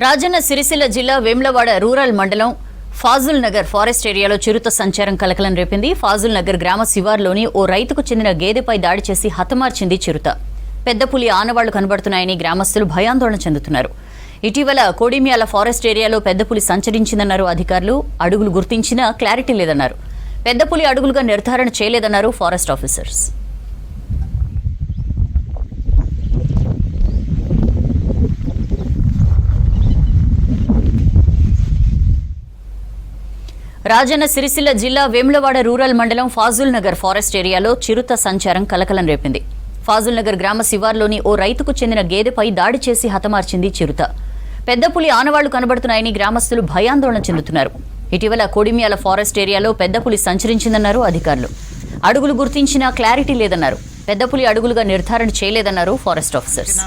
రాజన్న సిరిసిల్ల జిల్లా వేములవాడ రూరల్ మండలం fossil Nagar forest ఏరియాలో చిరుత సంచారం కలకలం రేపింది. ఫాజుల్ నగర్ గ్రామ శివార్లోని ఓ రైతుకు చెందిన గేదెపై దాడి చేసి హతమార్చింది చిరుత. పెద్ద పులి ఆనవాళ్లు కనబడుతున్నాయని గ్రామస్తులు భయాందోళన చెందుతున్నారు. ఇటీవల కోడిమ్యాల ఫారెస్ట్ ఏరియాలో పెద్ద పులి సంచరించిందన్నారు అధికారులు. అడుగులు గుర్తించినా క్లారిటీ లేదన్నారు. పెద్ద పులి అడుగులుగా నిర్ధారణ చేయలేదన్నారు ఫారెస్ట్ ఆఫీసర్స్. రాజన్న సిరిసిల్ల జిల్లా వేములవాడ రూరల్ మండలం ఫాజుల్ నగర్ ఫారెస్ట్ ఏరియాలో చిరుత సంచారం కలకలం రేపింది. ఫాజుల్ నగర్ గ్రామ శివార్లోని ఓ రైతుకు చెందిన గేదెపై దాడి చేసి హతమార్చింది చిరుత. పెద్ద పులి ఆనవాళ్లు కనబడుతున్నాయని గ్రామస్తులు భయాందోళన చెందుతున్నారు. ఇటీవల కోడిమ్యాల ఫారెస్ట్ ఏరియాలో పెద్ద పులి సంచరించిందన్నారు అధికారులు. అడుగులు గుర్తించినా క్లారిటీ లేదన్నారు. పెద్ద పులి అడుగులుగా నిర్ధారణ చేయలేదన్నారు ఫారెస్ట్ ఆఫీసర్స్.